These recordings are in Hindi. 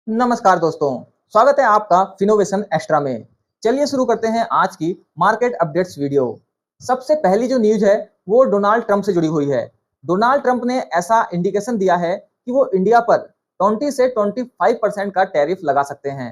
नमस्कार दोस्तों, स्वागत है आपका फिनोवेशन एक्स्ट्रा में। चलिए शुरू करते हैं आज की मार्केट अपडेट्स वीडियो। सबसे पहली जो न्यूज है वो डोनाल्ड ट्रंप से जुड़ी हुई है। डोनाल्ड ट्रंप ने ऐसा इंडिकेशन दिया है कि वो इंडिया पर 20 से 25% का टैरिफ लगा सकते हैं।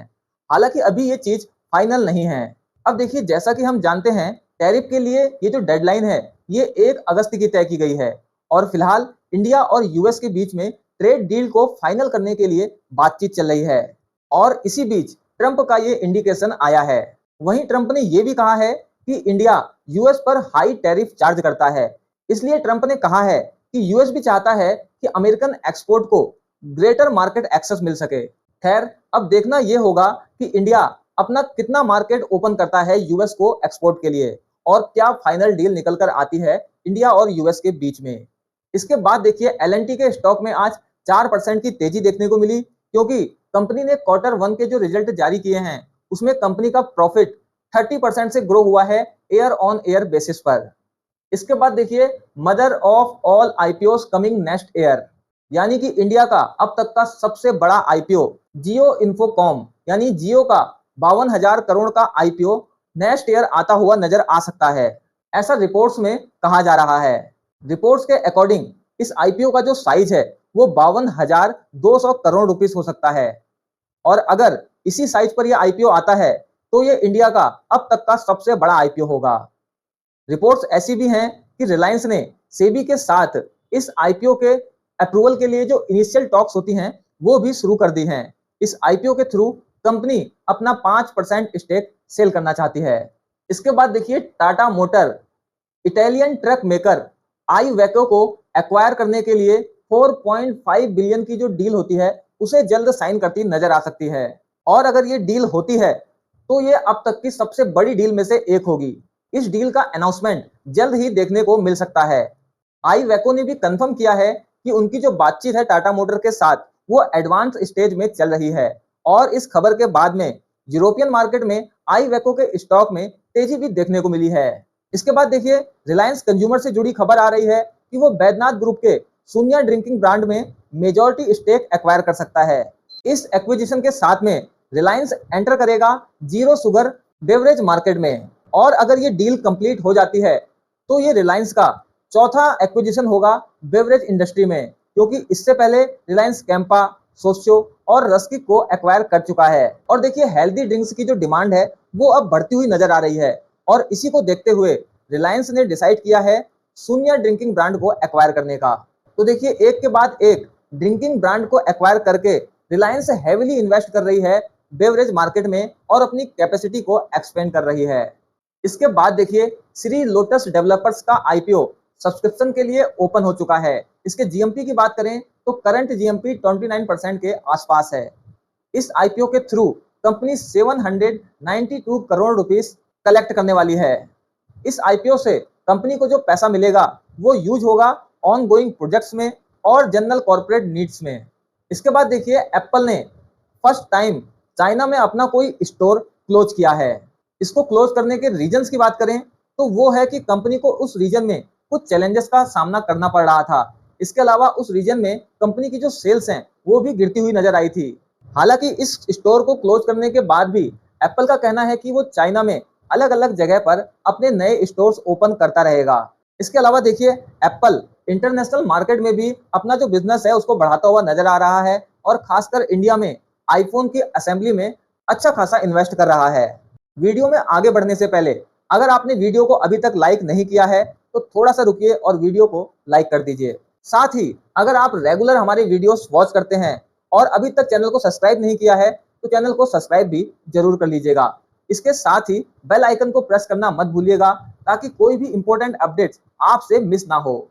हालांकि अभी ये चीज फाइनल नहीं है। अब देखिए, जैसा कि हम जानते हैं, टैरिफ के लिए ये जो डेडलाइन है ये 1 अगस्त की तय की गई है और फिलहाल इंडिया और यूएस के बीच में ट्रेड डील को फाइनल करने के लिए बातचीत चल रही है और इसी बीच ट्रंप का ये इंडिकेशन आया है। वहीं ट्रंप ने ये भी कहा है कि इंडिया यूएस पर हाई टैरिफ चार्ज करता है, इसलिए ट्रंप ने कहा है कि यूएस भी चाहता है कि अमेरिकन एक्सपोर्ट को ग्रेटर मार्केट एक्सेस मिल सके। खैर, अब देखना यह होगा कि इंडिया अपना कितना मार्केट ओपन करता है यूएस को एक्सपोर्ट के लिए और क्या फाइनल डील निकल कर आती है इंडिया और यूएस के बीच में। इसके बाद देखिए, एलएनटी के स्टॉक में आज 4% की तेजी देखने को मिली क्योंकि कंपनी ने Q1 के जो रिजल्ट जारी किए हैं उसमें कंपनी का प्रॉफिट 30% से ग्रो हुआ है ईयर ऑन ईयर बेसिस पर। इसके बाद देखिए, mother of all IPO coming next year, यानी कि इंडिया का अब तक का सबसे बड़ा आईपीओ जियो इन्फोकॉम यानी जियो का 52,000 करोड़ का आईपीओ नेक्स्ट ईयर आता हुआ नजर आ सकता है, ऐसा रिपोर्ट्स में कहा जा रहा है। रिपोर्ट्स के अकॉर्डिंग इस आईपीओ का जो साइज है वो 52,200 करोड़ रुपीस हो सकता है और अगर इसी साइज पर यह आईपीओ आता है तो ये इंडिया का अब तक का सबसे बड़ा आईपीओ होगा। रिपोर्ट्स ऐसी भी हैं कि रिलायंस ने सेबी के साथ इस आईपीओ के अप्रूवल के लिए जो इनिशियल टॉक्स होती हैं वो भी शुरू कर दी हैं। इस आईपीओ के थ्रू कंपनी अपना 5% स्टेक सेल करना चाहती है। इसके बाद देखिए, Tata motor Italian truck maker Iveco को एक्वायर करने के लिए 4.5 बिलियन की जो डील होती है उसे जल्द साइन करती नजर आ सकती है और अगर ये डील होती है तो ये अब तक की सबसे बड़ी डील में से एक होगी। इस डील का अनाउंसमेंट जल्द ही देखने को मिल सकता है। आईवेको ने भी कंफर्म किया है कि उनकी जो बातचीत है टाटा मोटर के साथ वो एडवांस स्टेज में चल रही है और इस खबर के बाद में यूरोपियन मार्केट में आईवेको के स्टॉक में तेजी भी देखने को मिली है। इसके बाद देखिए, रिलायंस कंज्यूमर से जुड़ी खबर आ रही है कि वो बैद्यनाथ ग्रुप के सोनिया ड्रिंकिंग ब्रांड में मेजॉरिटी स्टेक एक्वायर कर सकता है। इस एक्विजिशन के साथ में रिलायंस एंटर करेगा जीरो शुगर बेवरेज मार्केट में और अगर ये डील कंप्लीट हो जाती है तो ये रिलायंस का चौथा एक्विजिशन होगा बेवरेज इंडस्ट्री में, क्योंकि इससे पहले रिलायंस कैंपा, सोशो और रस्किक को एक्वायर कर चुका है। और देखिए, हेल्दी ड्रिंक्स की जो डिमांड है वो अब बढ़ती हुई नजर आ रही है और इसी को देखते हुए रिलायंस ने डिसाइड किया है सोनिया ड्रिंकिंग ब्रांड को एक्वायर करने का। तो देखिए, एक के बाद एक ड्रिंकिंग ब्रांड को एक्वायर करके रिलायंस हेवीली इन्वेस्ट कर रही है बेवरेज मार्केट में और अपनी कैपेसिटी को एक्सपेंड कर रही है। इसके बाद देखिए, श्री लोटस डेवलपर्स का आईपीओ सब्सक्रिप्शन के लिए ओपन हो चुका है। इसके जीएमपी की बात करें तो करंट जीएमपी 29% के आसपास है। इस आईपीओ के through company 792 crore rupees collect करने वाली है। इस आईपीओ से कंपनी को जो पैसा मिलेगा वो यूज होगा ऑन गोइंग प्रोजेक्ट्स में और जनरल कॉर्पोरेट नीड्स में। इसके बाद देखिए, एप्पल ने फर्स्ट टाइम चाइना में अपना कोई स्टोर क्लोज किया है। इसको क्लोज करने के रीजंस की बात करें तो वो है कि कंपनी को उस रीजन में कुछ चैलेंजेस का सामना करना पड़ रहा था। इसके अलावा उस रीजन में कंपनी की जो सेल्स हैं वो भी गिरती हुई नजर आई थी। हालांकि इस स्टोर को क्लोज करने के बाद भी एप्पल का कहना है कि वो चाइना में अलग अलग जगह पर अपने नए स्टोर्स ओपन करता रहेगा। इसके अलावा देखिए, एप्पल इंटरनेशनल मार्केट में भी अपना जो बिजनेस है उसको बढ़ाता हुआ नजर आ रहा है और खासकर इंडिया में आईफोन की असेंबली में अच्छा खासा इन्वेस्ट कर रहा है। वीडियो में आगे बढ़ने से पहले अगर आपने वीडियो को अभी तक लाइक नहीं किया है तो थोड़ा सा रुकिए और वीडियो को लाइक कर दीजिए। साथ ही अगर आप रेगुलर हमारे वीडियोस वॉच करते हैं और अभी तक चैनल को सब्सक्राइब नहीं किया है तो चैनल को सब्सक्राइब भी जरूर कर लीजिएगा। इसके साथ ही बेल आइकन को प्रेस करना मत भूलिएगा ताकि कोई भी इंपॉर्टेंट अपडेट्स आपसे मिस ना हो।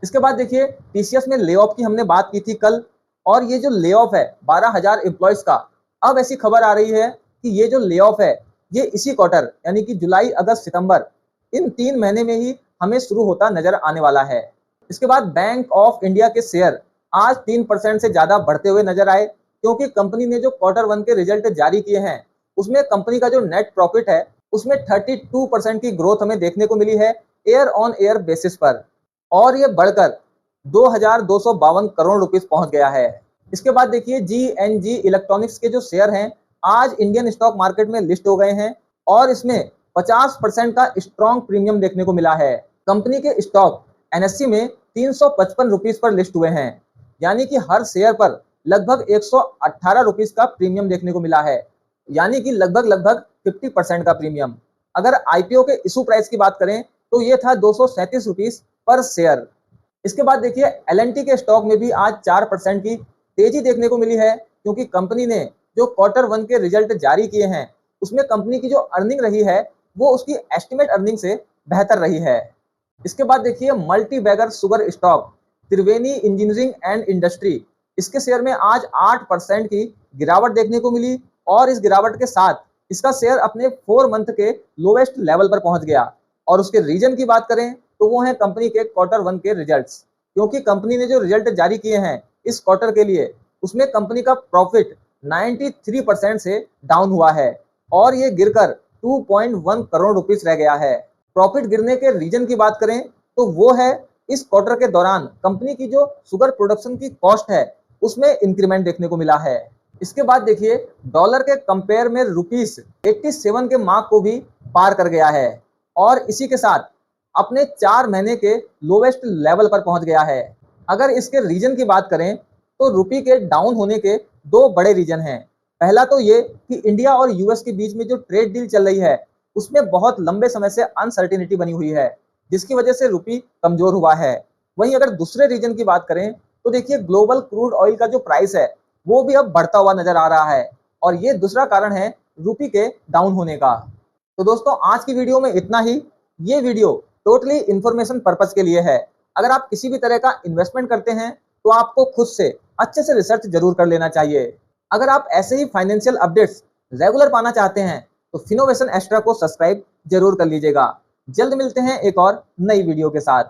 इसके बाद देखिए, टीसीएस में ले ऑफ की हमने बात की थी कल और ये जो ले ऑफ है 12,000 एम्प्लॉयज का, अब ऐसी खबर आ रही है कि ये जो ले ऑफ है ये इसी क्वार्टर यानी कि जुलाई, अगस्त, सितंबर इन 3 महीने में ही हमें शुरू होता नजर आने वाला है। इसके बाद बैंक ऑफ इंडिया के शेयर आज 3% से ज्यादा बढ़ते हुए नजर आए क्योंकि कंपनी ने जो Q1 के रिजल्ट जारी किए हैं उसमें कंपनी का जो नेट प्रॉफिट है उसमें 32% की ग्रोथ हमें देखने को मिली है ईयर ऑन ईयर बेसिस पर और ये बढ़कर 2,252 करोड़ रुपीस पहुंच गया है। इसके बाद देखिए GNG इलेक्ट्रॉनिक्स के जो शेयर हैं आज इंडियन स्टॉक मार्केट में लिस्ट हो गए हैं और इसमें 50% का स्ट्रॉन्ग प्रीमियम देखने को मिला है। कंपनी के स्टॉक NSE में 355 रुपीज पर लिस्ट हुए हैं, यानी कि हर शेयर पर लगभग 118 रुपीज का प्रीमियम देखने को मिला है, यानी कि लगभग 50% का प्रीमियम। अगर IPO के इशू प्राइस की बात करें तो ये था 237 रुपीज पर शेयर। इसके बाद देखिए L&T के स्टॉक में भी आज 4% की तेजी देखने को मिली है, क्योंकि कंपनी ने जो Q1 के रिजल्ट जारी किए हैं उसमें कंपनी की जो अर्निंग रही है वो उसकी एस्टिमेट अर्निंग से बेहतर रही है। इसके बाद देखिए multibagger sugar stock Triveni engineering and industry, इसके शेयर में आज 8% की गिरावट देखने को मिली और इस गिरावट के साथ इसका शेयर अपने 4 मंथ के लोवेस्ट लेवल पर पहुंच गया। और उसके रीजन की बात करें तो वो है कंपनी के Q1 के रिजल्ट्स, क्योंकि कंपनी ने जो रिजल्ट जारी किए हैं इस क्वार्टर के लिए उसमें कंपनी का प्रॉफिट 93% से डाउन हुआ है और ये गिरकर 2.1 करोड़ रुपीस रह गया है। प्रॉफिट गिरने के रीजन की बात करें तो वो है इस क्वार्टर के दौरान कंपनी की जो शुगर प्रोडक्शन की कॉस्ट है उसमें इंक्रीमेंट देखने को मिला है। इसके बाद देखिए डॉलर के कंपेयर में रुपीस 87 के मार्क को भी पार कर गया है और इसी के साथ अपने 4 महीने के लोवेस्ट लेवल पर पहुंच गया है। अगर इसके रीजन की बात करें तो रुपी के डाउन होने के 2 बड़े रीजन हैं। पहला तो ये कि इंडिया और US के बीच में जो ट्रेड डील चल रही है उसमें बहुत लंबे समय से अनसर्टेनिटी बनी हुई है, जिसकी वजह से रुपी कमजोर हुआ है। वहीं अगर दूसरे रीजन की बात करें तो देखिए ग्लोबल क्रूड ऑयल का जो प्राइस है वो भी अब बढ़ता हुआ नजर आ रहा है और ये दूसरा कारण है रुपी के डाउन होने का। तो दोस्तों आज की वीडियो में इतना ही। ये वीडियो टोटली इंफॉर्मेशन पर्पस के लिए है। अगर आप किसी भी तरह का इन्वेस्टमेंट करते हैं तो आपको खुद से अच्छे से रिसर्च जरूर कर लेना चाहिए। अगर आप ऐसे ही फाइनेंशियल अपडेट्स रेगुलर पाना चाहते हैं तो फिनोवेशन एक्स्ट्रा को सब्सक्राइब जरूर कर लीजिएगा। जल्द मिलते हैं एक और नई वीडियो के साथ।